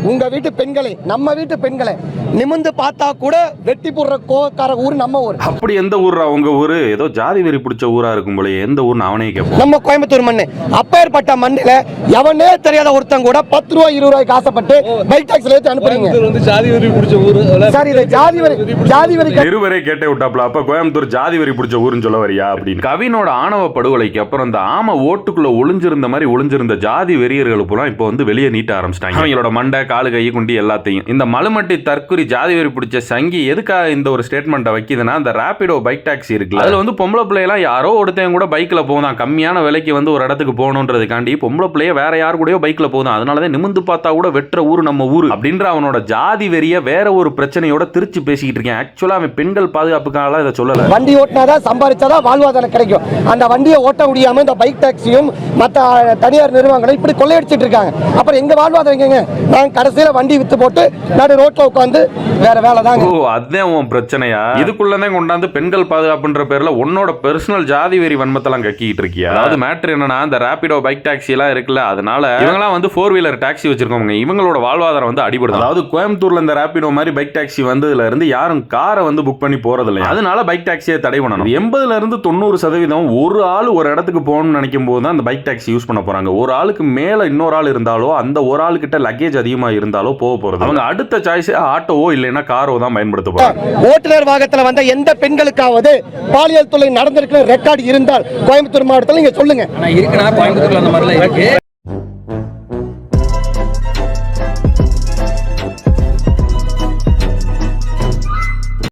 உங்க வீட்டு பெண்களை, நம்ம வீட்டு பெண்களை நிமிந்து பார்த்தா கூட வெட்டி போடுற கோக்கார ஊர் நம்ம ஊர். அப்படி எந்த ஊரா உங்க ஊரு? ஏதோ ஜாதி வெறி பிடிச்ச ஊரா இருக்கும் போல. எந்த ஊர்னு அவனே கேட்போம். நம்ம கோயம்புத்தூர் மண்ணு. அப்பேற்பட்ட மண்ணில எவனே தெரியாத ஒருத்தன் கூட 10 ரூபாய் 20 ரூபாய்க்கு ஆசைப்பட்டு பைக் டாக்ஸில ஏத்தி அனுப்புறீங்க. ஜாதி வெறி பிடிச்ச ஊரு சார். இது ஜாதி வெறி நிறுவரே கேட்டே விட்டாப்ல. அப்ப கோயம்புத்தூர் ஜாதி வெறி பிடிச்ச ஊருன்னு சொல்ல வரியா அப்படின்னு. கவினோட ஆணவ படுகொலைக்கு அப்புறம் இந்த ஆம ஓட்டுக்குள்ள ஒளிஞ்சிருந்த மாதிரி ஒளிஞ்சிருந்த ஜாதி வெறியர்கள் பூரா இப்போ வந்து வெளியே நீட்ட ஆரம்பிச்சிட்டாங்க. அவங்களோட மண்டை காலு கை குண்டி எல்லாத்தையும். இந்த மலுமட்டி தற்குறி ஜாதி வெறி பிடிச்ச சங்கி எதுக்காக இந்த ஒரு ஸ்டேட்மெண்ட்டை வைக்குதுன்னா, இந்த ராபிடோ பைக் டாக்ஸி இருக்குல்ல, அதுல வந்து பொம்பளை பிள்ளையெல்லாம் யாரோ ஒருத்தன் கூட பைக்ல போதான், கம்மியான விலைக்கு வந்து ஒரு இடத்துக்கு போகணுன்றதுக்காண்டி பொம்பளை பிள்ளைய வேற யாரு கூடயோ பைக்ல போதும், அதனாலதான் நிமிந்து பார்த்தா கூட வெற்ற ஊரு நம்ம ஊரு அப்படின்ற அவனோட ஜாதி வெறிய வேற ஒரு பிரச்சனையோட திருச்சி பேசிக்கிட்டு இருக்கேன். ஆக்சுவலா அவன் பெண்கள் பாதுகாப்புக்காக இதை சொல்லல. வண்டி ஓட்டினாதான் சம்பாதிச்சாதான் வாழ்வாதாரம் கிடைக்கும். அந்த வண்டியை ஓட்ட முடியாம இந்த பைக் டாக்ஸியும் மற்ற தனியார் நிறுவனங்களும் இப்படி கொள்ளையடிச்சிட்டு இருக்காங்க. அப்புறம் எங்க வாழ்வாதாரம் எங்க? நான் கடைசியில வண்டி வித்து போட்டு நடு ரோட்ல உட்காந்து வேற வேலை தாங்க. ஓ, அதுதான் உன் பிரச்சனையா? இதுக்குள்ளதான் கொண்டாந்து பெண்கள் பாதுகாப்புன்ற பேர்ல உன்னோட பெர்சனல் ஜாதி வெறி வன்மத்தெல்லாம் கக்கிட்டு இருக்கியா? அதாவது மேட்டர் என்னன்னா, இந்த ராபிடோ பைக் டாக்ஸி எல்லாம் இருக்குல்ல, அதனால இவங்கலாம் வந்து 4 வீலர் டாக்ஸி வச்சிருக்கவங்க, இவங்களோட வாழ்வாதாரம் வந்து அடிபடுது. அதாவது கோயம்புத்தூர்ல இந்த ராபிடோ மாதிரி பைக் டாக்ஸி வந்ததுல இருந்து யாரும் காரை வந்து புக் பண்ணி போறது இல்லை. அதனால பைக் டாக்ஸியை தடை பண்ணணும். 80ல இருந்து 90% ஒரு ஆள் ஒரு இடத்துக்கு போகணும்னு நினைக்கும் போது தான் அந்த பைக் டாக்ஸி யூஸ் பண்ண போறாங்க. ஒரு ஆளுக்கு மேல இன்னொரு ஆள் இருந்தாலோ, அந்த ஒரு ஆளு கிட்ட லக்கேஜ் அதிகமா இருந்தாலோ போக போறது. அவங்க அடுத்த சாய்ஸ் ஆட்டோவோ இல்லைன்னா காரோ தான் பயன்படுத்த போறாங்க. ஓட்டுநர் வாகனத்துல வந்த எந்த பெண்களுக்காவது பாலியல் தொல்லை நடந்திருக்கிற ரெக்கார்டு இருந்தால் கோயம்புத்தூர் மாவட்டத்தில் நீங்க சொல்லுங்க. இருக்குன்னா கோயம்புத்தூர்ல அந்த மாதிரிலாம் இருக்கு.